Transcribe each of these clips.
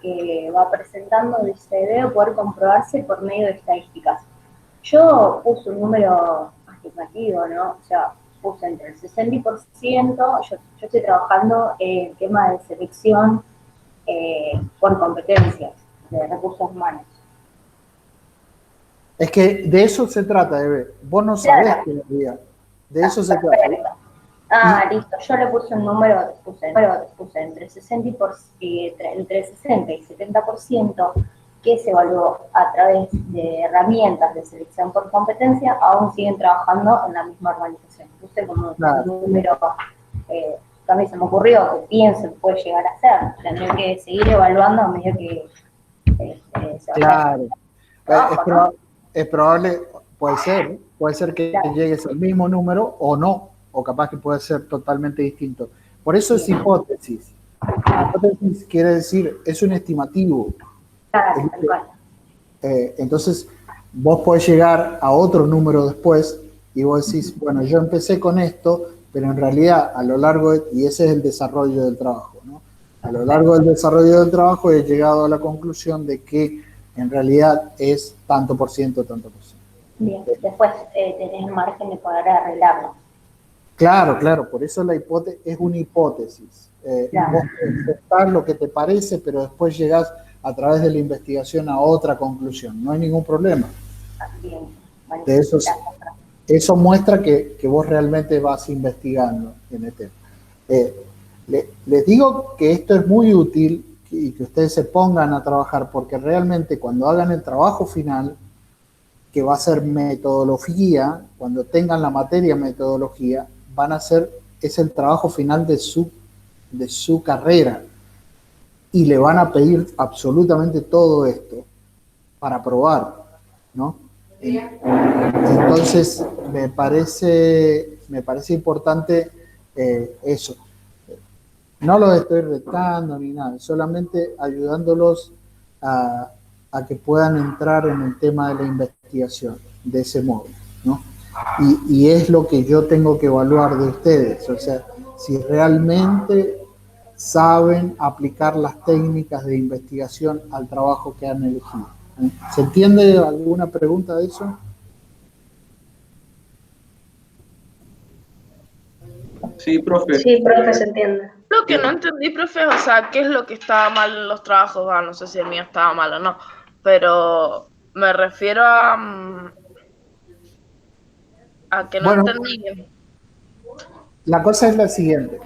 que va presentando dice, debe poder comprobarse por medio de estadísticas. Yo puse un número afirmativo, ¿no? O sea, puse entre el 60%, yo estoy trabajando en el tema de selección por competencias de recursos humanos. Es que de eso se trata, Eve. Vos no sabés todavía. De eso se trata. Listo. Yo le puse un número, puse entre 60 y 70% que se evaluó a través de herramientas de selección por competencia, aún siguen trabajando en la misma organización. Puse como un número, también se me ocurrió que pienso que puede llegar a ser. Tendré que seguir evaluando a medida que se vaya. Claro. Es probable, puede ser que llegues al mismo número o no, o capaz que puede ser totalmente distinto. Por eso es hipótesis. Hipótesis quiere decir, es un estimativo. Claro, tal cual. Entonces, vos podés llegar a otro número después y vos decís, bueno, yo empecé con esto, pero en realidad a lo largo, y ese es el desarrollo del trabajo, ¿no? A lo largo del desarrollo del trabajo he llegado a la conclusión de que en realidad es tanto por ciento. Bien, después tenés el margen de poder arreglarlo. Claro, por eso la hipótesis es una hipótesis. Vos aceptás lo que te parece, pero después llegás a través de la investigación a otra conclusión. No hay ningún problema. Bien. De eso muestra que vos realmente vas investigando en el tema. Les digo que esto es muy útil y que ustedes se pongan a trabajar, porque realmente cuando hagan el trabajo final, que va a ser metodología, cuando tengan la materia metodología, van a hacer, es el trabajo final de su carrera, y le van a pedir absolutamente todo esto para probar, ¿no? Entonces me parece importante eso. No los estoy retando ni nada, solamente ayudándolos a que puedan entrar en el tema de la investigación de ese modo, ¿no? Y es lo que yo tengo que evaluar de ustedes, o sea, si realmente saben aplicar las técnicas de investigación al trabajo que han elegido. ¿Se entiende alguna pregunta de eso? Sí, profe. Sí, profe, se entiende. Lo que no entendí, profe, o sea, ¿qué es lo que estaba mal en los trabajos? Ah, no sé si el mío estaba mal o no, pero me refiero a que no entendí bien. La cosa es la siguiente.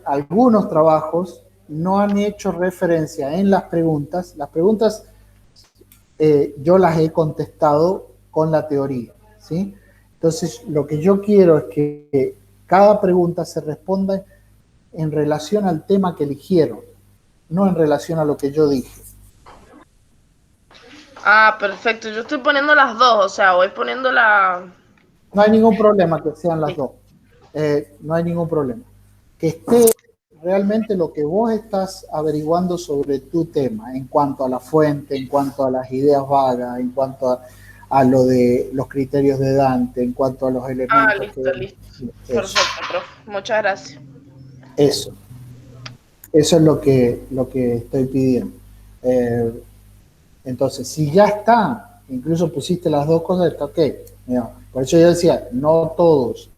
Algunos trabajos no han hecho referencia en las preguntas. Las preguntas yo las he contestado con la teoría, ¿sí? Entonces, lo que yo quiero es que cada pregunta se responda en relación al tema que eligieron, no en relación a lo que yo dije. Ah, perfecto. Yo estoy poniendo las dos, o sea, voy poniendo la... No hay ningún problema que sean las dos. No hay ningún problema. Que esté realmente lo que vos estás averiguando sobre tu tema, en cuanto a la fuente, en cuanto a las ideas vagas, en cuanto a lo de los criterios de Dante, en cuanto a los elementos. Listo. Perfecto, profe. Muchas gracias. Eso es lo que estoy pidiendo. Entonces, si ya está, incluso pusiste las dos cosas, está ok. Por eso yo decía, no todos,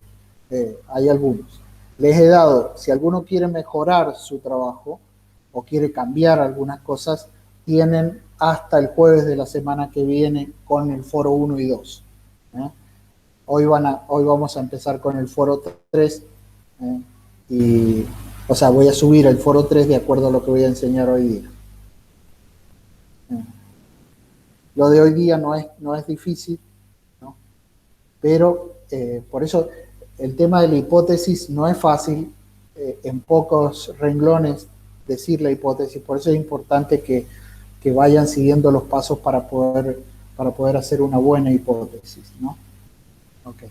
hay algunos. Les he dado, si alguno quiere mejorar su trabajo o quiere cambiar algunas cosas, tienen hasta el jueves de la semana que viene con el foro 1 y 2. Hoy vamos a empezar con el foro 3 y, o sea, voy a subir el foro 3 de acuerdo a lo que voy a enseñar hoy día. Lo de hoy día no es difícil, ¿no? Pero por eso el tema de la hipótesis no es fácil, en pocos renglones decir la hipótesis, por eso es importante que vayan siguiendo los pasos para poder hacer una buena hipótesis, ¿no? Ok.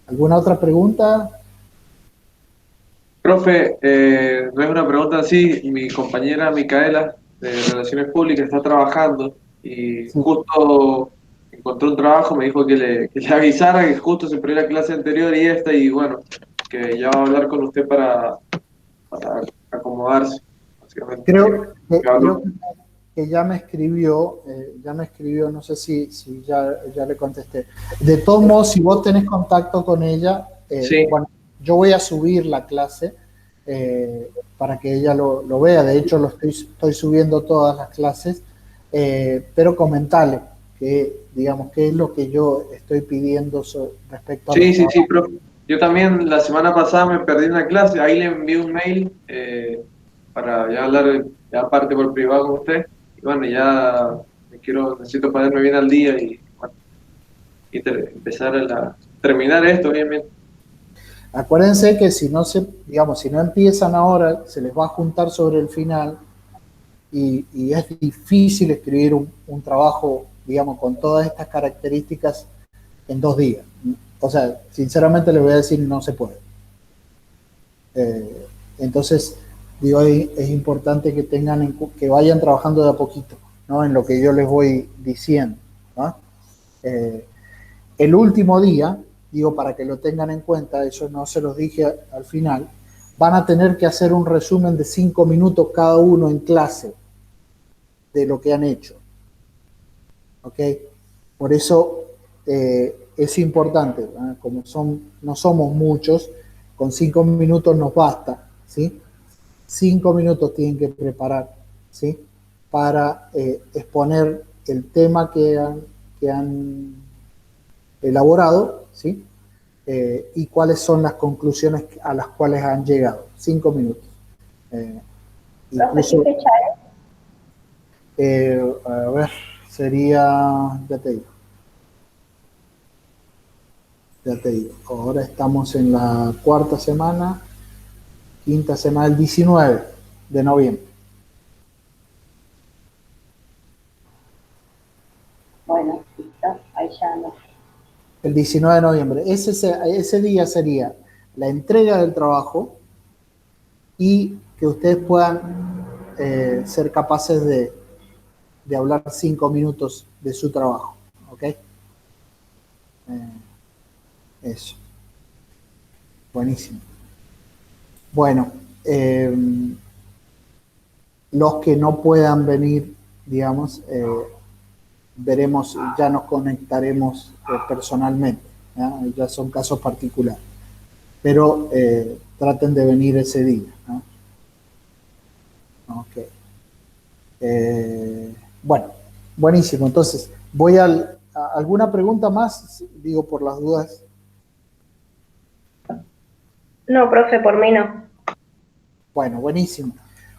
¿Alguna otra pregunta? Profe, no es una pregunta así, mi compañera Micaela de Relaciones Públicas está trabajando y justo encontró un trabajo, me dijo que le avisara que justo se perdió la clase anterior y esta, y bueno, que ya va a hablar con usted para acomodarse. Así básicamente. Creo que ya me escribió, no sé si ya le contesté. De todos modos, si vos tenés contacto con ella, Sí. bueno, yo voy a subir la clase para que ella lo vea. De hecho, estoy subiendo todas las clases, pero comentale que, digamos, qué es lo que yo estoy pidiendo respecto a los Sí, trabajos. profe. Yo también la semana pasada me perdí una clase, ahí le envié un mail para ya hablar ya aparte por privado con usted. Y bueno, ya necesito ponerme bien al día y, bueno, empezar terminar esto, obviamente. Acuérdense que si no empiezan ahora, se les va a juntar sobre el final y es difícil escribir un trabajo, digamos, con todas estas características en 2 días. O sea, sinceramente les voy a decir, no se puede. Entonces, digo, es importante que que vayan trabajando de a poquito, ¿no? En lo que yo les voy diciendo, ¿no? El último día, digo, para que lo tengan en cuenta, eso no se los dije al final, van a tener que hacer un resumen de 5 minutos cada uno en clase de lo que han hecho. ¿Ok? Por eso es importante, ¿eh? Como no somos muchos, con 5 minutos nos basta, ¿sí? 5 minutos tienen que preparar, ¿sí? Para exponer el tema que han elaborado, ¿sí? Y cuáles son las conclusiones a las cuales han llegado. 5 minutos. Profe, ¿qué fecha es? A ver, sería, ya te digo, ahora estamos en la 4ª semana, 5ª semana, el 19 de noviembre. Bueno, listo, ahí ya no. El 19 de noviembre. Ese día sería la entrega del trabajo y que ustedes puedan ser capaces de hablar 5 minutos de su trabajo. ¿Ok? Eso. Buenísimo. Bueno, los que no puedan venir, digamos, veremos, ya nos conectaremos personalmente. Ya son casos particulares. Pero traten de venir ese día, ¿no? Ok. Bueno, buenísimo. Entonces, ¿alguna pregunta más? Digo, por las dudas. No, profe, por mí no. Bueno, buenísimo.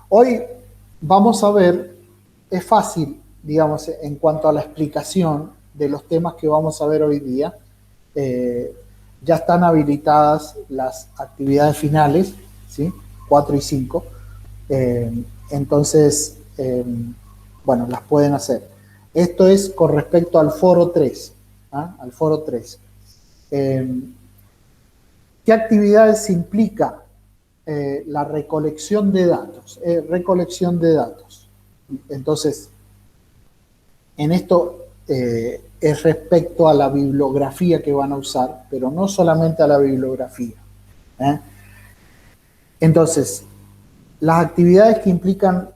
Hoy vamos a ver, es fácil, digamos, en cuanto a la explicación de los temas que vamos a ver hoy día. Ya están habilitadas las actividades finales, ¿sí? 4 y 5. Entonces, bueno, las pueden hacer. Esto es con respecto al foro 3. Al foro 3. ¿Qué actividades implica la recolección de datos? Recolección de datos. Entonces, en esto es respecto a la bibliografía que van a usar, pero no solamente a la bibliografía. Entonces, las actividades que implican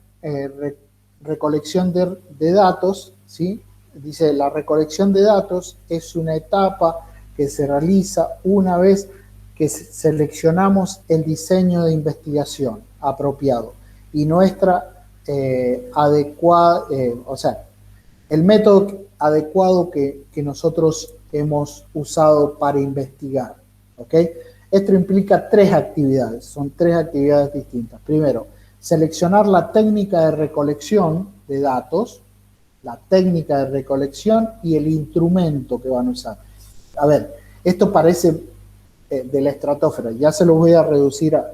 recolección de datos, ¿sí? Dice, la recolección de datos es una etapa que se realiza una vez que seleccionamos el diseño de investigación apropiado y nuestra adecuada, o sea, el método adecuado que nosotros hemos usado para investigar, ¿ok? Esto implica 3 actividades, son 3 actividades distintas. Primero, seleccionar la técnica de recolección de datos, la técnica de recolección y el instrumento que van a usar. A ver, esto parece de la estratosfera, ya se lo voy a reducir a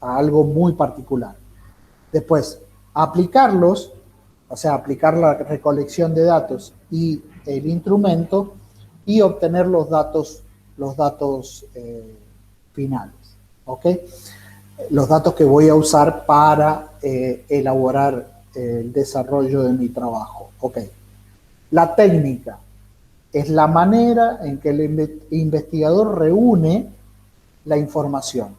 algo muy particular. Después, aplicarlos, o sea, aplicar la recolección de datos y el instrumento y obtener los datos finales, ¿ok? Los datos que voy a usar para elaborar el desarrollo de mi trabajo, ¿ok? La técnica es la manera en que el investigador reúne la información.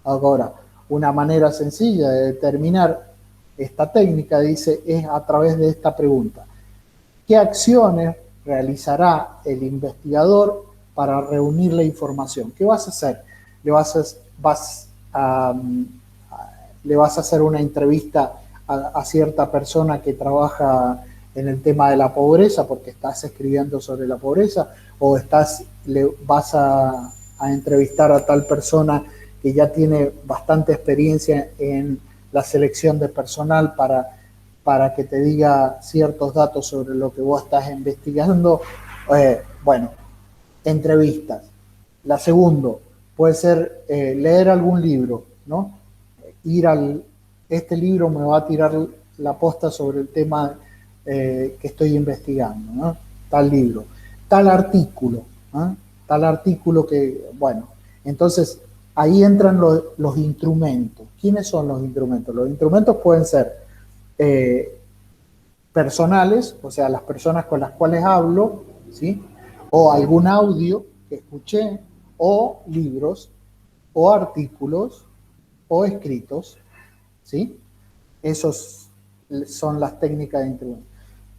Ahora, una manera sencilla de determinar esta técnica, dice, es a través de esta pregunta. ¿Qué acciones realizará el investigador para reunir la información? ¿Qué vas a hacer? Le vas a hacer una entrevista a cierta persona que trabaja en el tema de la pobreza porque estás escribiendo sobre la pobreza, o vas a entrevistar a tal persona que ya tiene bastante experiencia en la selección de personal para que te diga ciertos datos sobre lo que vos estás investigando. Bueno, entrevistas. La segunda puede ser leer algún libro, ¿no? Este libro me va a tirar la posta sobre el tema que estoy investigando, ¿no? Tal libro, tal artículo, ¿no? Tal artículo que, bueno, entonces ahí entran los instrumentos. ¿Quiénes son los instrumentos? Los instrumentos pueden ser personales, o sea, las personas con las cuales hablo, ¿sí? O algún audio que escuché, o libros, o artículos, o escritos, ¿sí? Esos son las técnicas de instrumentos.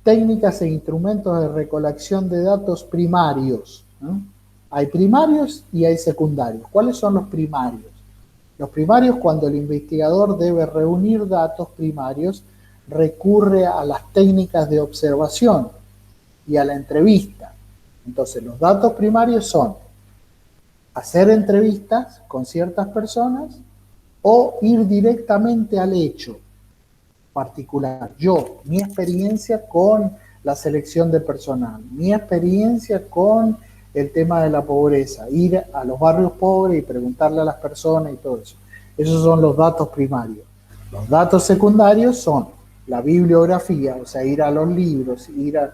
Técnicas e instrumentos de recolección de datos primarios, ¿no? Hay primarios y hay secundarios. ¿Cuáles son los primarios? Los primarios, cuando el investigador debe reunir datos primarios, recurre a las técnicas de observación y a la entrevista. Entonces, los datos primarios son hacer entrevistas con ciertas personas o ir directamente al hecho particular. Mi experiencia con la selección de personal, mi experiencia con el tema de la pobreza, ir a los barrios pobres y preguntarle a las personas y todo eso. Esos son los datos primarios. Los datos secundarios son la bibliografía, o sea, ir a los libros, ir a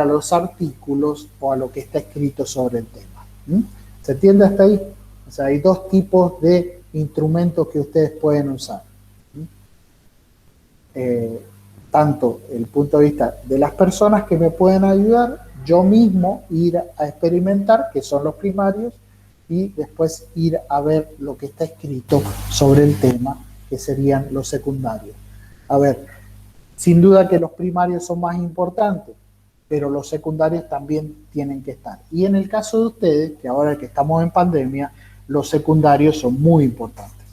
los artículos o a lo que está escrito sobre el tema. ¿Se entiende hasta ahí? O sea, hay dos tipos de instrumentos que ustedes pueden usar. Tanto el punto de vista de las personas que me pueden ayudar, yo mismo ir a experimentar, que son los primarios, y después ir a ver lo que está escrito sobre el tema, que serían los secundarios. A ver, sin duda que los primarios son más importantes, pero los secundarios también tienen que estar. Y en el caso de ustedes, que ahora que estamos en pandemia, los secundarios son muy importantes.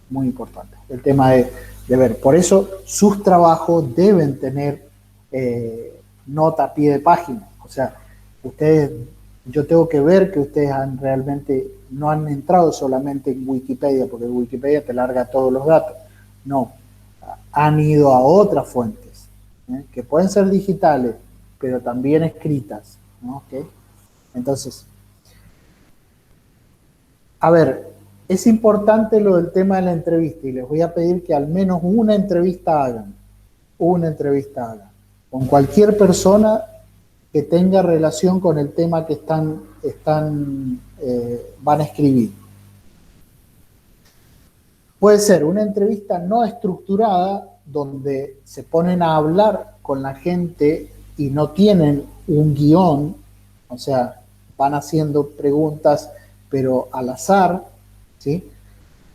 Muy importantes. El tema de ver. Por eso sus trabajos deben tener nota a pie de página. O sea, yo tengo que ver que ustedes realmente no han entrado solamente en Wikipedia, porque Wikipedia te larga todos los datos. No, han ido a otras fuentes, que pueden ser digitales, pero también escritas, ¿no? ¿Okay? Entonces, a ver, es importante lo del tema de la entrevista y les voy a pedir que al menos una entrevista hagan con cualquier persona que tenga relación con el tema que van a escribir. Puede ser una entrevista no estructurada donde se ponen a hablar con la gente y no tienen un guión, o sea, van haciendo preguntas pero al azar, ¿sí?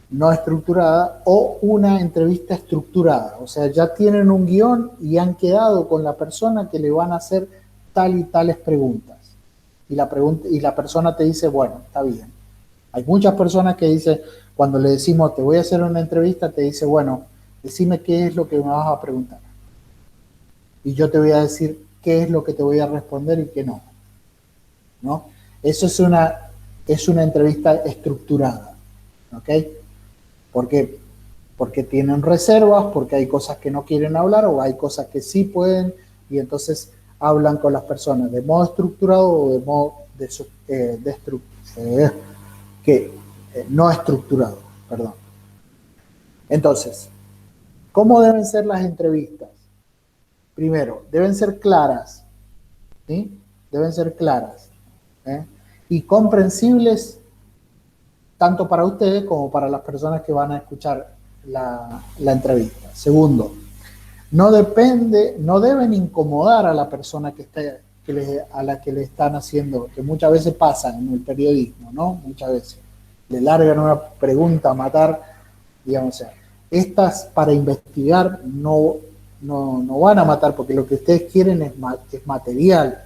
No estructurada, o una entrevista estructurada, o sea, ya tienen un guión y han quedado con la persona que le van a hacer tal y tales preguntas. Y la persona te dice, bueno, está bien. Hay muchas personas que dicen, cuando le decimos, te voy a hacer una entrevista, te dice, bueno, decime qué es lo que me vas a preguntar. Y yo te voy a decir qué es lo que te voy a responder y qué no. ¿No? Eso es una entrevista estructurada. ¿Ok? ¿Por qué? Porque tienen reservas, porque hay cosas que no quieren hablar o hay cosas que sí pueden, y entonces hablan con las personas de modo estructurado o de modo no estructurado, perdón. Entonces, ¿cómo deben ser las entrevistas? Primero, deben ser claras, ¿sí? Deben ser claras, y comprensibles tanto para ustedes como para las personas que van a escuchar la entrevista. Segundo, no deben incomodar a la persona a la que le están haciendo, que muchas veces pasa en el periodismo, ¿no? Muchas veces le largan una pregunta a matar, digamos, o sea, estas para investigar no van a matar, porque lo que ustedes quieren es material.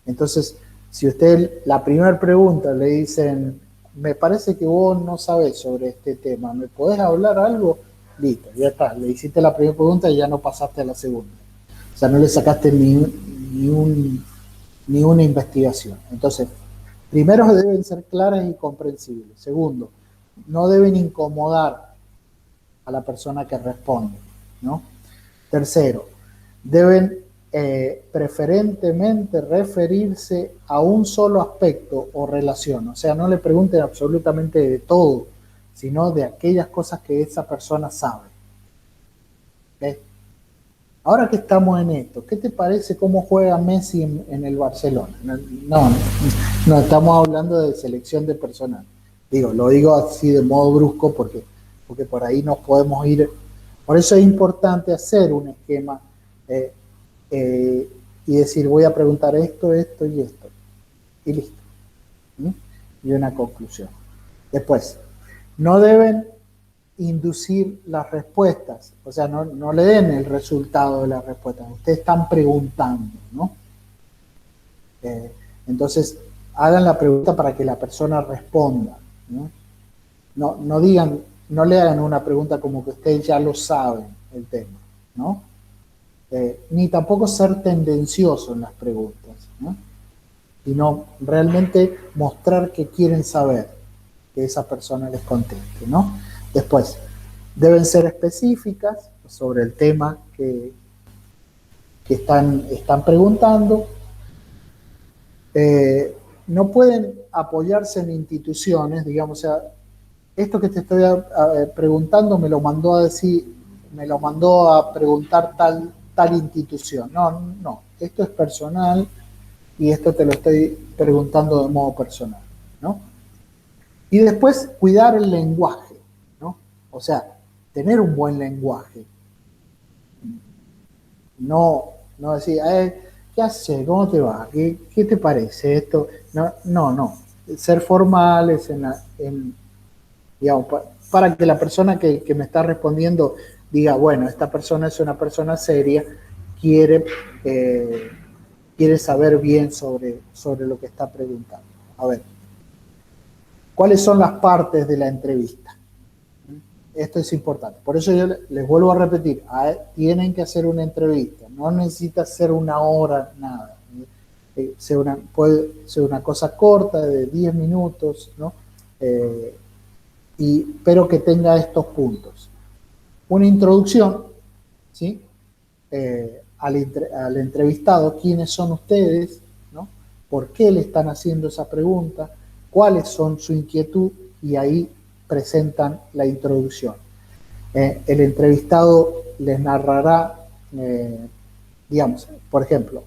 Entonces, si usted la primera pregunta le dicen, me parece que vos no sabés sobre este tema, ¿me podés hablar algo? Listo, ya está, le hiciste la primera pregunta y ya no pasaste a la segunda. O sea, no le sacaste ni una investigación. Entonces, primero deben ser claras y comprensibles. Segundo, no deben incomodar a la persona que responde, ¿no? Tercero, deben preferentemente referirse a un solo aspecto o relación. O sea, no le pregunten absolutamente de todo, sino de aquellas cosas que esa persona sabe. ¿Okay? Ahora que estamos en esto, ¿qué te parece cómo juega Messi en el Barcelona? No, estamos hablando de selección de personal. Lo digo así de modo brusco porque por ahí nos podemos ir. Por eso es importante hacer un esquema y decir, voy a preguntar esto, esto y esto. Y listo. ¿Mm? Y una conclusión. Después, no deben inducir las respuestas, o sea, no le den el resultado de las respuestas, ustedes están preguntando, ¿no? Entonces, hagan la pregunta para que la persona responda, ¿no? No digan, no le hagan una pregunta como que ustedes ya lo saben el tema, ¿no? Ni tampoco ser tendencioso en las preguntas, ¿no? Sino realmente mostrar que quieren saber, que esa persona les conteste, ¿no? Después, deben ser específicas sobre el tema que están preguntando. No pueden apoyarse en instituciones, digamos, o sea, esto que te estoy preguntando me lo mandó a preguntar tal institución. No, esto es personal y esto te lo estoy preguntando de modo personal, ¿no? Y después, cuidar el lenguaje, ¿no? O sea, tener un buen lenguaje. No decir, ¿qué haces? ¿Cómo te va? ¿Qué te parece esto? No. Ser formales digamos, para que la persona que me está respondiendo diga, bueno, esta persona es una persona seria, quiere saber bien sobre lo que está preguntando. A ver, ¿cuáles son las partes de la entrevista? Esto es importante. Por eso yo les vuelvo a repetir, tienen que hacer una entrevista. No necesita ser una hora, nada. Puede ser una cosa corta, de 10 minutos, ¿no? Pero que tenga estos puntos. Una introducción, ¿sí? Al entrevistado, quiénes son ustedes, ¿no? ¿Por qué le están haciendo esa pregunta? ¿Cuáles son su inquietud? Y ahí presentan la introducción. El entrevistado les narrará, digamos, por ejemplo,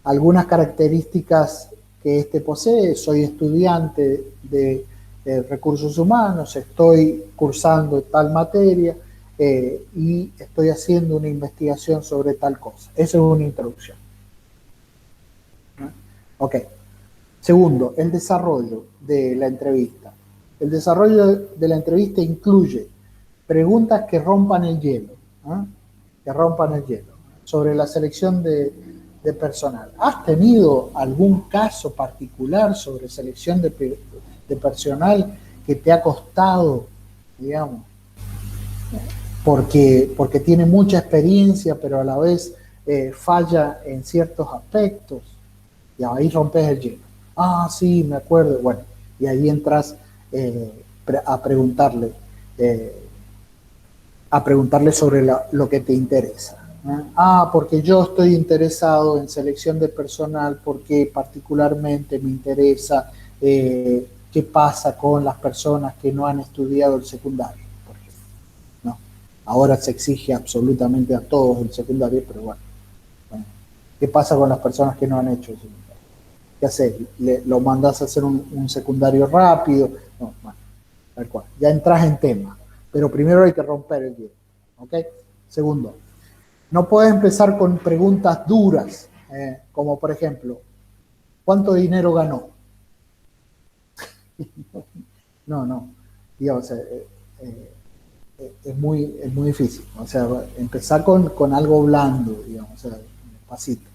algunas características que éste posee. Soy estudiante de recursos humanos, estoy cursando tal materia y estoy haciendo una investigación sobre tal cosa. Esa es una introducción. Ok. Segundo, el desarrollo de la entrevista. El desarrollo de la entrevista incluye preguntas que rompan el hielo, ¿eh? Que rompan el hielo, sobre la selección de personal. ¿Has tenido algún caso particular sobre selección de personal que te ha costado, digamos, porque tiene mucha experiencia, pero a la vez falla en ciertos aspectos? Y ahí rompes el hielo. Ah, sí, me acuerdo. Bueno, y ahí entras a preguntarle sobre lo que te interesa. Porque yo estoy interesado en selección de personal, porque particularmente me interesa qué pasa con las personas que no han estudiado el secundario. Porque, ¿no? Ahora se exige absolutamente a todos el secundario, pero bueno, ¿qué pasa con las personas que no han hecho el secundario? ¿Qué haces? ¿Lo mandas a hacer un secundario rápido? No, bueno, tal cual. Ya entras en tema. Pero primero hay que romper el hielo. ¿Ok? Segundo, no puedes empezar con preguntas duras, como por ejemplo, ¿cuánto dinero ganó? No. Digamos, es muy difícil. O sea, empezar con algo blando, digamos, o sea, despacito.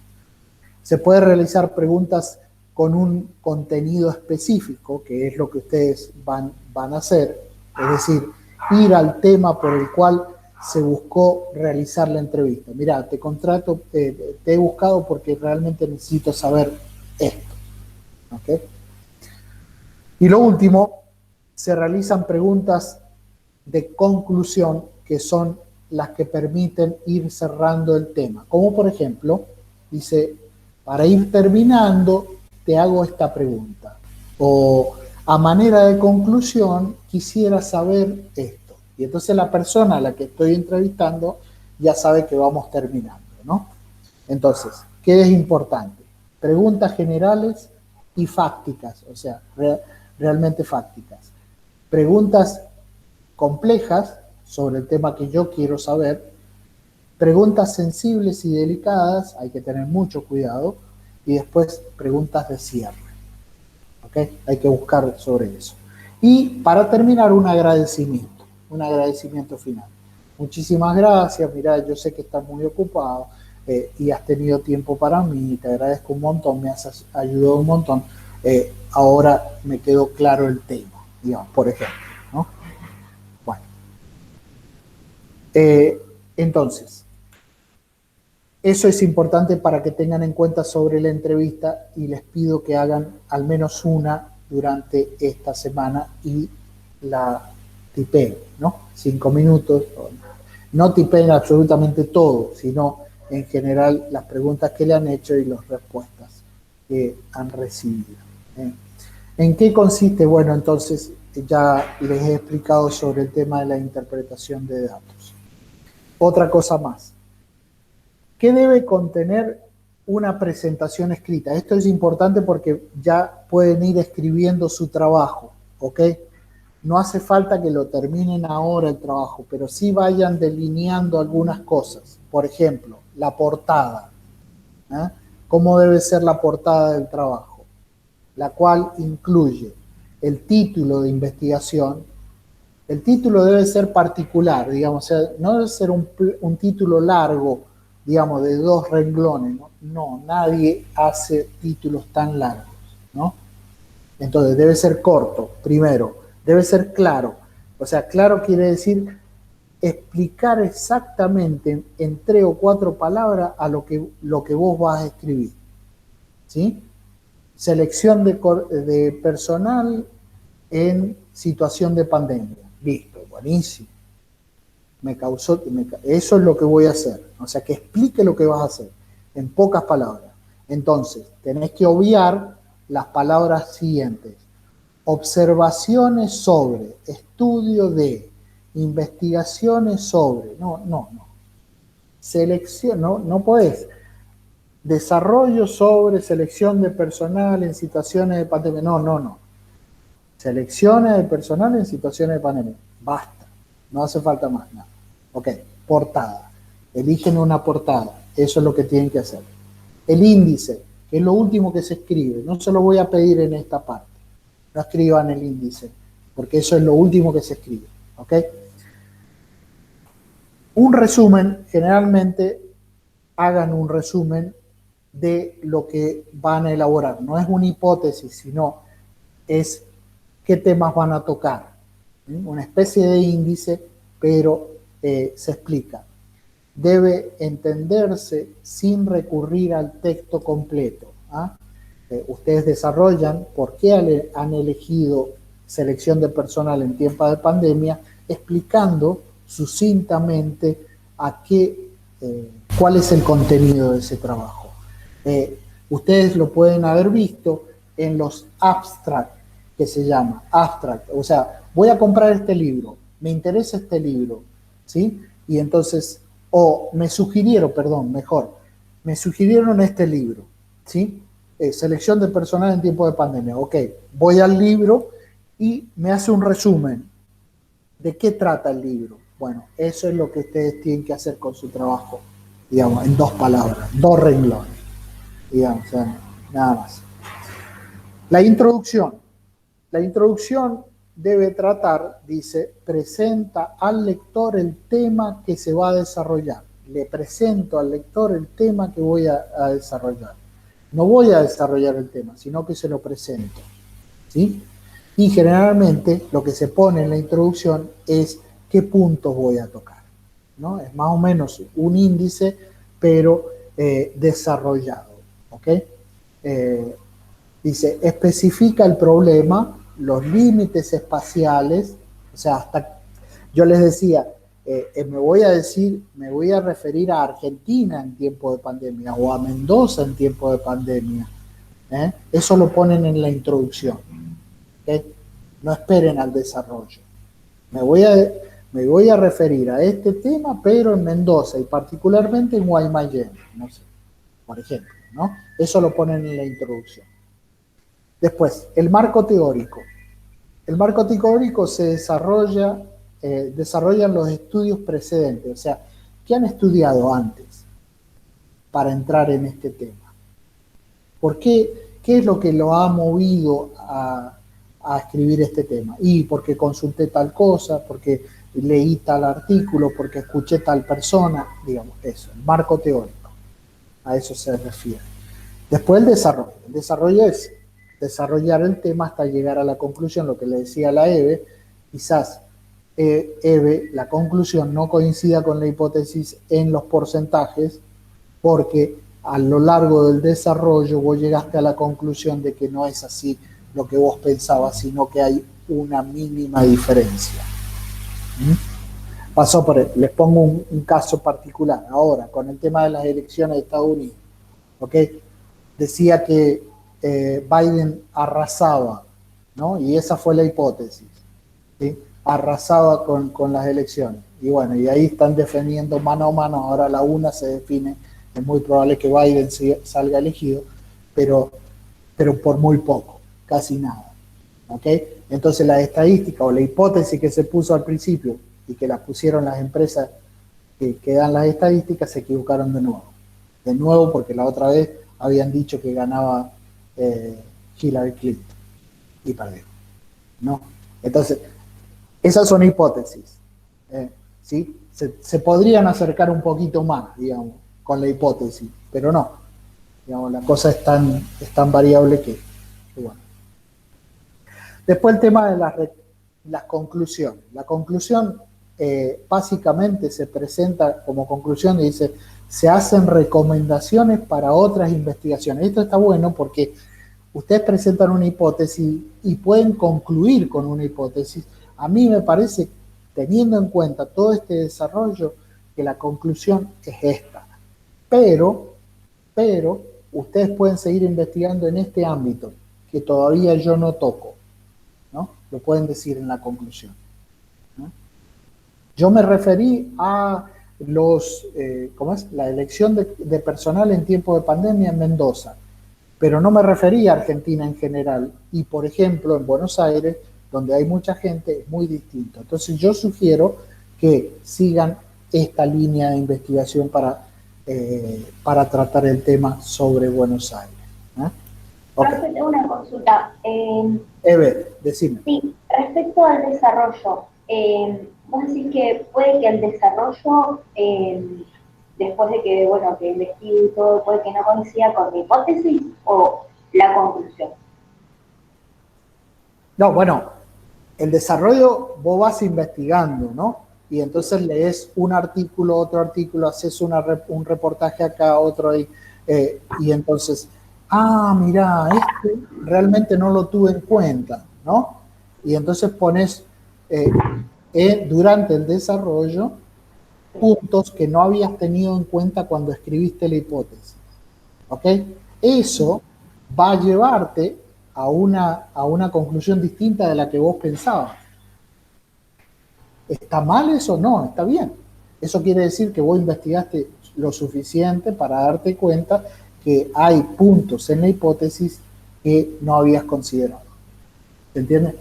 Se puede realizar preguntas con un contenido específico, que es lo que ustedes van a hacer, es decir, ir al tema por el cual se buscó realizar la entrevista. Mira, te contrato, te he buscado porque realmente necesito saber esto. ¿Okay? Y lo último, se realizan preguntas de conclusión, que son las que permiten ir cerrando el tema. Como por ejemplo, dice, para ir terminando, te hago esta pregunta. O a manera de conclusión, quisiera saber esto. Y entonces la persona a la que estoy entrevistando ya sabe que vamos terminando, ¿no? Entonces, ¿qué es importante? Preguntas generales y fácticas, o sea, realmente fácticas. Preguntas complejas sobre el tema que yo quiero saber. Preguntas sensibles y delicadas, hay que tener mucho cuidado. Y después preguntas de cierre. ¿Ok? Hay que buscar sobre eso. Y para terminar, un agradecimiento final. Muchísimas gracias, mira, yo sé que estás muy ocupado y has tenido tiempo para mí, te agradezco un montón, me has ayudado un montón, ahora me quedó claro el tema, digamos, por ejemplo, ¿no? Bueno, entonces, eso es importante para que tengan en cuenta sobre la entrevista y les pido que hagan al menos una durante esta semana y la tipeen, ¿no? 5 minutos. No tipeen absolutamente todo, sino en general las preguntas que le han hecho y las respuestas que han recibido. ¿En qué consiste? Bueno, entonces ya les he explicado sobre el tema de la interpretación de datos. Otra cosa más. ¿Qué debe contener una presentación escrita? Esto es importante porque ya pueden ir escribiendo su trabajo, ¿ok? No hace falta que lo terminen ahora el trabajo, pero sí vayan delineando algunas cosas. Por ejemplo, la portada. ¿Eh? ¿Cómo debe ser la portada del trabajo? La cual incluye el título de investigación. El título debe ser particular, digamos, o sea, no debe ser un título largo, digamos, de 2 renglones, ¿no? No, nadie hace títulos tan largos, ¿no? Entonces, debe ser corto, primero. Debe ser claro. O sea, claro quiere decir explicar exactamente en 3 o 4 palabras a lo que vos vas a escribir. ¿Sí? Selección de personal en situación de pandemia. Listo, buenísimo. Eso es lo que voy a hacer. O sea, que explique lo que vas a hacer en pocas palabras. Entonces, tenés que obviar las palabras siguientes. Observaciones sobre, estudio de, investigaciones sobre. No. Selección, no podés. Desarrollo sobre selección de personal en situaciones de pandemia. No. Selecciones de personal en situaciones de pandemia. Basta. No hace falta más nada. Ok, portada. Eligen una portada. Eso es lo que tienen que hacer. El índice, que es lo último que se escribe. No se lo voy a pedir en esta parte. No escriban el índice, porque eso es lo último que se escribe. ¿Ok? Un resumen, generalmente hagan un resumen de lo que van a elaborar. No es una hipótesis, sino es qué temas van a tocar. Una especie de índice, pero se explica. Debe entenderse sin recurrir al texto completo. ¿Ah? Ustedes desarrollan por qué han elegido selección de personal en tiempo de pandemia, explicando sucintamente cuál es el contenido de ese trabajo. Ustedes lo pueden haber visto en los abstract, que se llama abstract, o sea, voy a comprar este libro, me interesa este libro, ¿sí? Y entonces, me sugirieron este libro, ¿sí? Selección de personal en tiempo de pandemia. Ok, voy al libro y me hace un resumen. ¿De qué trata el libro? Bueno, eso es lo que ustedes tienen que hacer con su trabajo, digamos, en 2 palabras, 2 renglones, digamos, o sea, nada más. La introducción debe tratar, dice, presenta al lector el tema que se va a desarrollar. Le presento al lector el tema que voy a desarrollar. No voy a desarrollar el tema, sino que se lo presento, ¿sí? Y generalmente lo que se pone en la introducción es qué puntos voy a tocar, ¿no? Es más o menos un índice, pero desarrollado, ¿ok? Dice, especifica el problema, los límites espaciales, o sea, hasta yo les decía, me voy a referir a Argentina en tiempo de pandemia o a Mendoza en tiempo de pandemia. Eso lo ponen en la introducción. ¿Okay? No esperen al desarrollo. Me voy a referir a este tema, pero en Mendoza y particularmente en Guaymallén, no sé, por ejemplo, ¿no? Eso lo ponen en la introducción. Después, el marco teórico. El marco teórico se desarrollan los estudios precedentes, o sea, ¿qué han estudiado antes para entrar en este tema? ¿Por qué? ¿Qué es lo que lo ha movido a escribir este tema? Y porque consulté tal cosa, porque leí tal artículo, porque escuché tal persona, digamos, eso, el marco teórico, a eso se refiere. Después el desarrollo. El desarrollo es desarrollar el tema hasta llegar a la conclusión, lo que le decía a la Eve, quizás Eve, la conclusión no coincida con la hipótesis en los porcentajes, porque a lo largo del desarrollo vos llegaste a la conclusión de que no es así lo que vos pensabas, sino que hay una mínima diferencia. Pasó por, les pongo un caso particular, ahora, con el tema de las elecciones de Estados Unidos, ¿ok? Decía que Biden arrasaba, ¿no? Y esa fue la hipótesis, ¿sí? Arrasaba con las elecciones. Y bueno, y ahí están defendiendo mano a mano, ahora la una se define, es muy probable que Biden salga elegido, pero por muy poco, casi nada, ¿ok? Entonces la estadística o la hipótesis que se puso al principio y que la pusieron las empresas que dan las estadísticas se equivocaron de nuevo. De nuevo porque la otra vez habían dicho que ganaba Hillary Clinton y perdió, ¿no? Entonces, esas son hipótesis, ¿sí? Se podrían acercar un poquito más, digamos, con la hipótesis, pero no. Digamos, la cosa es tan variable que bueno. Después el tema de las conclusiones. La conclusión básicamente se presenta como conclusión y dice, se hacen recomendaciones para otras investigaciones. Esto está bueno porque ustedes presentan una hipótesis y pueden concluir con una hipótesis. A mí me parece, teniendo en cuenta todo este desarrollo, que la conclusión es esta. Pero ustedes pueden seguir investigando en este ámbito que todavía yo no toco, ¿no? Lo pueden decir en la conclusión, ¿no? Yo me referí a la elección de personal en tiempo de pandemia en Mendoza, pero no me referí a Argentina en general. Y, por ejemplo, en Buenos Aires, donde hay mucha gente, es muy distinto. Entonces, yo sugiero que sigan esta línea de investigación para tratar el tema sobre Buenos Aires. Okay. Tengo una consulta. Eve, decime. Sí, respecto al desarrollo, vos decís que puede que el desarrollo, después de que, bueno, que investigue y todo, puede que no coincida con la hipótesis o la conclusión. No, bueno, el desarrollo vos vas investigando, ¿no? Y entonces lees un artículo, otro artículo, haces un reportaje acá, otro ahí, y entonces, mira, este realmente no lo tuve en cuenta, ¿no? Y entonces pones durante el desarrollo puntos que no habías tenido en cuenta cuando escribiste la hipótesis, ¿ok? Eso va a llevarte a una conclusión distinta de la que vos pensabas. ¿Está mal eso? No, está bien. Eso quiere decir que vos investigaste lo suficiente para darte cuenta que hay puntos en la hipótesis que no habías considerado. ¿Se entiende?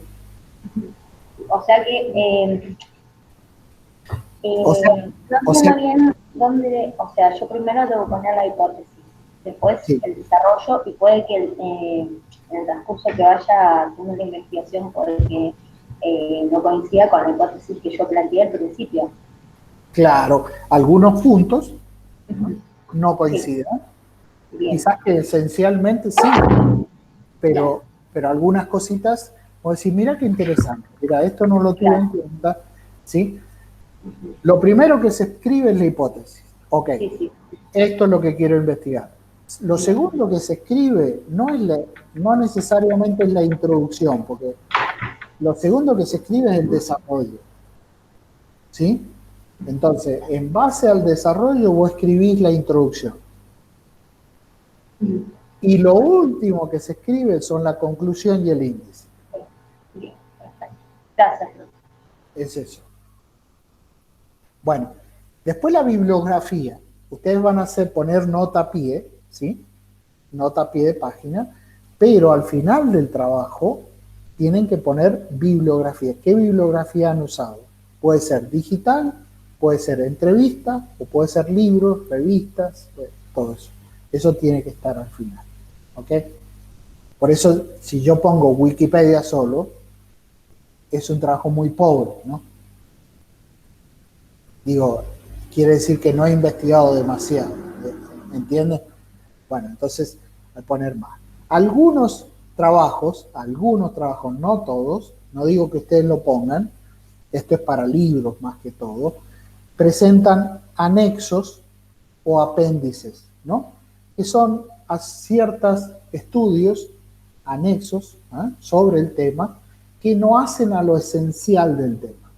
O sea que no entiendo bien dónde, o sea, yo primero debo poner la hipótesis, después sí, el desarrollo, y puede que en el transcurso que vaya haciendo la investigación, puede que no coincidía con la hipótesis que yo planteé al principio. Claro, algunos puntos Ujú. no coinciden. Bien. Quizás que esencialmente sí, pero algunas cositas, o decir, mira qué interesante, mira, esto no lo tuve en cuenta, ¿sí? Lo primero que se escribe es la hipótesis. Ok, Sí. esto es lo que quiero investigar. Lo segundo que se escribe no necesariamente es la introducción, porque lo segundo que se escribe es el desarrollo, ¿sí? Entonces, en base al desarrollo vos escribís la introducción. Y lo último que se escribe son la conclusión y el índice. Bien, perfecto. Gracias. Es eso. Bueno, después la bibliografía. Ustedes van a hacer poner nota a pie, ¿sí? Nota a pie de página, pero al final del trabajo tienen que poner bibliografía. ¿Qué bibliografía han usado? Puede ser digital, puede ser entrevista, o puede ser libros, revistas, todo eso. Eso tiene que estar al final. ¿Ok? Por eso, si yo pongo Wikipedia solo, es un trabajo muy pobre, ¿no? Digo, quiere decir que no he investigado demasiado, ¿me entiendes? Bueno, entonces, al poner más. Algunos trabajos, no todos, no digo que ustedes lo pongan, esto es para libros más que todo, presentan anexos o apéndices, ¿no? Que son a ciertos estudios, anexos, sobre el tema, que no hacen a lo esencial del tema.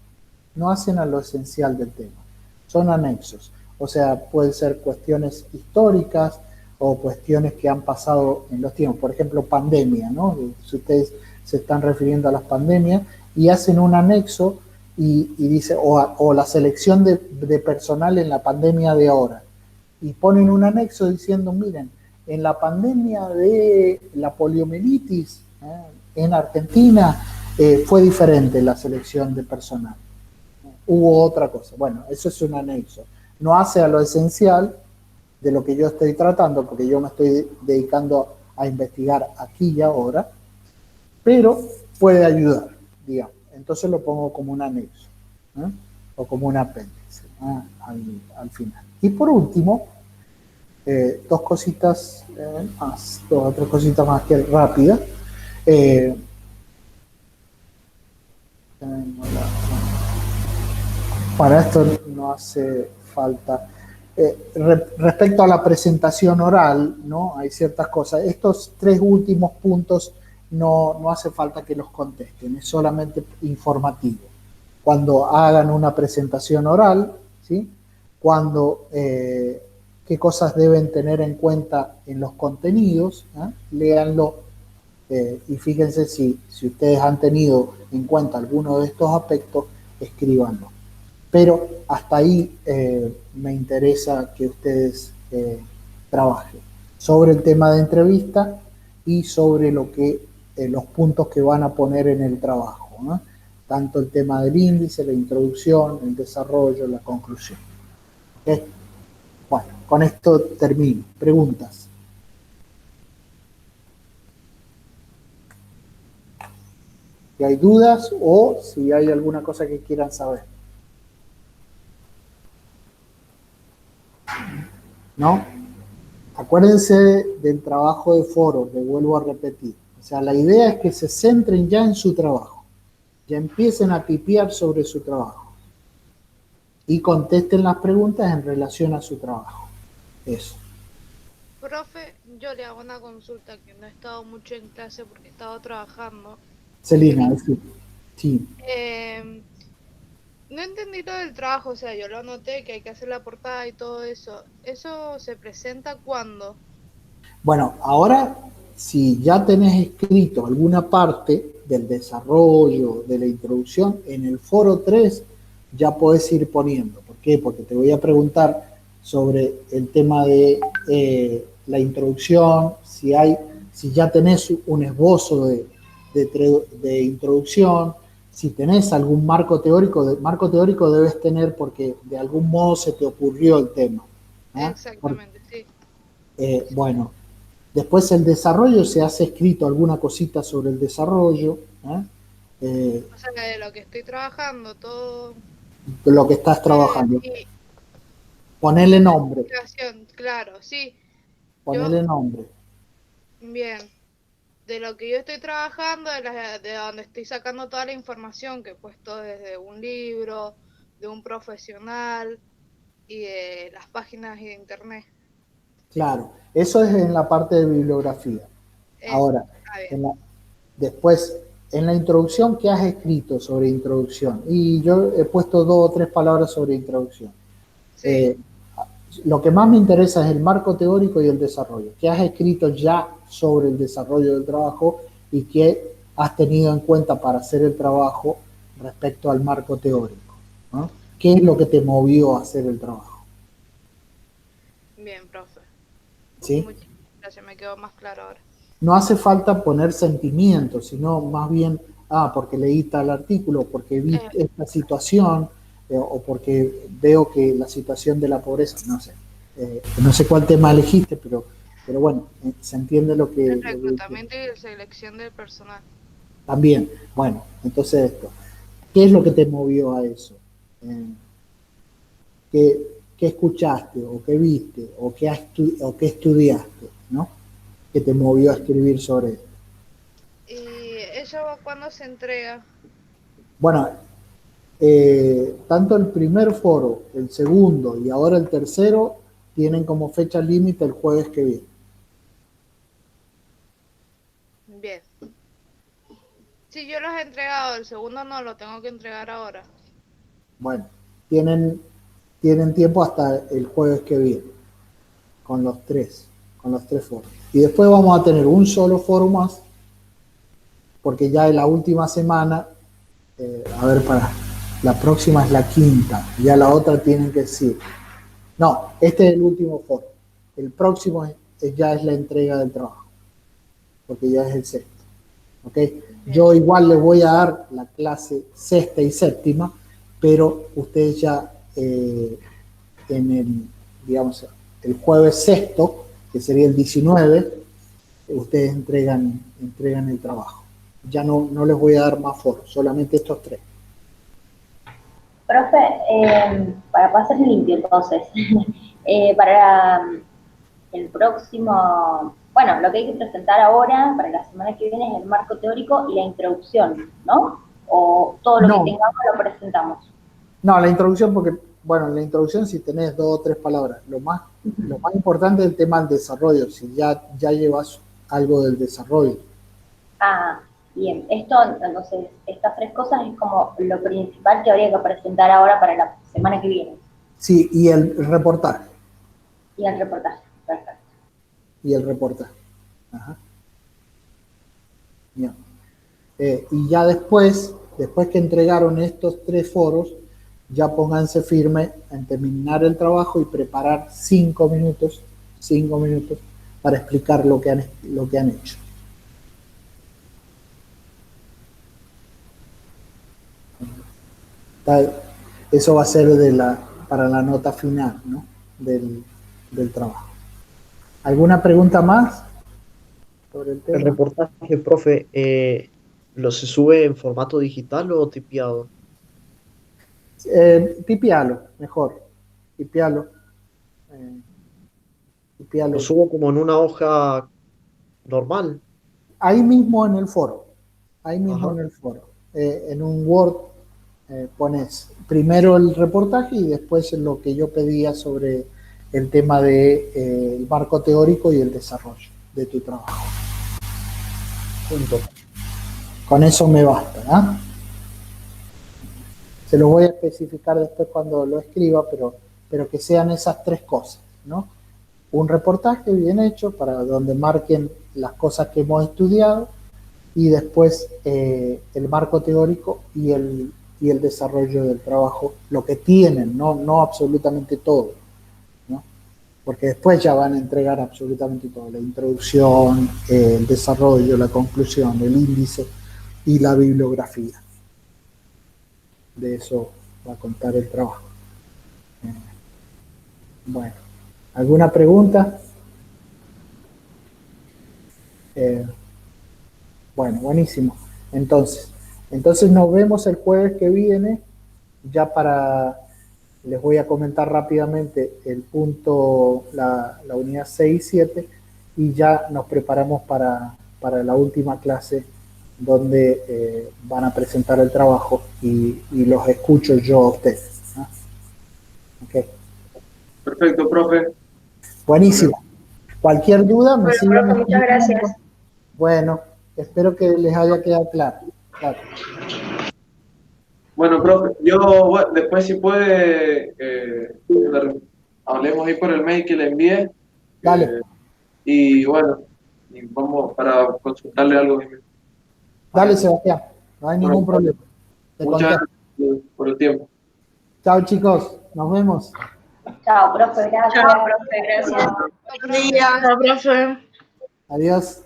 No hacen a lo esencial del tema. Son anexos. O sea, pueden ser cuestiones históricas o cuestiones que han pasado en los tiempos. Por ejemplo, pandemia, ¿no? Si ustedes se están refiriendo a las pandemias y hacen un anexo y dice, o la selección de personal en la pandemia de ahora. Y ponen un anexo diciendo, miren, en la pandemia de la poliomielitis en Argentina fue diferente la selección de personal. Hubo otra cosa. Bueno, eso es un anexo. No hace a lo esencial de lo que yo estoy tratando, porque yo me estoy dedicando a investigar aquí y ahora, pero puede ayudar, digamos. Entonces lo pongo como un anexo, o como un apéndice al final. Y por último, dos cositas más, dos o tres cositas más que rápidas. Para esto no hace falta. Respecto a la presentación oral, ¿no? Hay ciertas cosas. Estos tres últimos puntos no hace falta que los contesten, es solamente informativo. Cuando hagan una presentación oral, ¿sí? Cuando, qué cosas deben tener en cuenta en los contenidos, léanlo y fíjense si ustedes han tenido en cuenta alguno de estos aspectos, escríbanlo. Pero hasta ahí me interesa que ustedes trabajen sobre el tema de entrevista y sobre lo que los puntos que van a poner en el trabajo, ¿no? Tanto el tema del índice, la introducción, el desarrollo, la conclusión. ¿Okay? Bueno, con esto termino. ¿Preguntas? Si hay dudas o si hay alguna cosa que quieran saber. ¿No? Acuérdense del trabajo de foro, le vuelvo a repetir. O sea, la idea es que se centren ya en su trabajo, ya empiecen a pipiar sobre su trabajo y contesten las preguntas en relación a su trabajo. Eso. Profe, yo le hago una consulta que no he estado mucho en clase porque he estado trabajando. Celina, sí. No entendí todo el trabajo, o sea, yo lo anoté que hay que hacer la portada y todo eso. ¿Eso se presenta cuándo? Bueno, ahora si ya tenés escrito alguna parte del desarrollo, de la introducción, en el foro 3 ya podés ir poniendo. ¿Por qué? Porque te voy a preguntar sobre el tema de la introducción, si ya tenés un esbozo de introducción, si tenés algún marco teórico debes tener porque de algún modo se te ocurrió el tema. Exactamente, sí. Bueno, después el desarrollo se hace escrito alguna cosita sobre el desarrollo, O sea, de lo que estoy trabajando, todo. Lo que estás trabajando. Y Ponele nombre. claro, sí. Ponele nombre. Bien. De lo que yo estoy trabajando, de donde estoy sacando toda la información que he puesto desde un libro, de un profesional y de las páginas de internet. Claro, eso es en la parte de bibliografía. Ahora, Bien. después, en la introducción, ¿qué has escrito sobre introducción? Y yo he puesto 2 o 3 palabras sobre introducción. Sí. Lo que más me interesa es el marco teórico y el desarrollo. ¿Qué has escrito ya sobre el desarrollo del trabajo y qué has tenido en cuenta para hacer el trabajo respecto al marco teórico, ¿no? ¿Qué es lo que te movió a hacer el trabajo? Bien, profe. ¿Sí? Muchas gracias, me quedó más claro ahora. No hace falta poner sentimientos, sino más bien, porque leí tal artículo, porque vi esta situación, o porque veo que la situación de la pobreza, no sé cuál tema elegiste, pero bueno, se entiende lo que... El reclutamiento y la selección del personal. También, bueno, entonces esto, ¿qué es lo que te movió a eso? ¿Qué escuchaste, o qué viste, o qué estudiaste, ¿no? Que te movió a escribir sobre esto. ¿Y eso cuándo se entrega? Bueno, tanto el primer foro, el segundo y ahora el tercero tienen como fecha límite el jueves que viene. Bien. Si yo los he entregado, el segundo no lo tengo que entregar ahora. Bueno, tienen tiempo hasta el jueves que viene, con los tres foros. Y después vamos a tener un solo foro más, porque ya en la última semana, para la próxima es la quinta, ya la otra tienen que decir. No, este es el último foro. El próximo ya es la entrega del trabajo, porque ya es el sexto. ¿Okay? Yo igual les voy a dar la clase sexta y séptima, pero ustedes ya el jueves sexto, que sería el 19, ustedes entregan el trabajo. Ya no les voy a dar más foros, solamente estos 3. Profe, para pasar limpio entonces, para el próximo, bueno, lo que hay que presentar ahora, para la semana que viene, es el marco teórico y la introducción, ¿no? O todo lo que tengamos lo presentamos. No, la introducción, porque, bueno, en la introducción si tenés 2 o 3 palabras, lo más importante es el tema del desarrollo, si ya llevas algo del desarrollo. Ah, bien, entonces, estas 3 cosas es como lo principal que habría que presentar ahora para la semana que viene. Sí, y el reportaje. Y el reportaje, perfecto. Y el reportaje. Ajá. Bien. Y ya después que entregaron estos 3 foros, ya pónganse firme en terminar el trabajo y preparar 5 minutos para explicar lo que han hecho. Eso va a ser para la nota final, ¿no? del trabajo. ¿Alguna pregunta más sobre el tema? El reportaje, profe, ¿lo se sube en formato digital o tipiado? Tipialo, mejor. Tipialo. Lo subo como en una hoja normal. Ahí mismo en el foro. Ajá. En un Word pones primero el reportaje y después lo que yo pedía sobre el tema de el marco teórico y el desarrollo de tu trabajo. Punto. Con eso me basta, ¿ah? Se los voy a especificar después cuando lo escriba, pero que sean esas 3 cosas, ¿no? Un reportaje bien hecho para donde marquen las cosas que hemos estudiado y después el marco teórico y el desarrollo del trabajo, lo que tienen, no absolutamente todo, ¿no? Porque después ya van a entregar absolutamente todo, la introducción, el desarrollo, la conclusión, el índice y la bibliografía. De eso va a contar el trabajo. Bueno, ¿alguna pregunta? Bueno, buenísimo. Entonces, Entonces nos vemos el jueves que viene, ya les voy a comentar rápidamente el punto, la unidad 6 y 7, y ya nos preparamos para la última clase donde van a presentar el trabajo y los escucho yo a ustedes, ¿no? Okay. Perfecto, profe. Buenísimo. Cualquier duda me siguen. Profe, muchas gracias. Bueno, espero que les haya quedado claro. Bueno, profe, yo después si puede, hablemos ahí por el mail que le envié. Dale. Y bueno, y vamos para consultarle algo. Dale, Sebastián, no hay ningún problema. Muchas gracias por el tiempo. Chao, chicos, nos vemos. Chao, profe, gracias. Chao, profe, gracias. Buen día. Chao, profe. Adiós.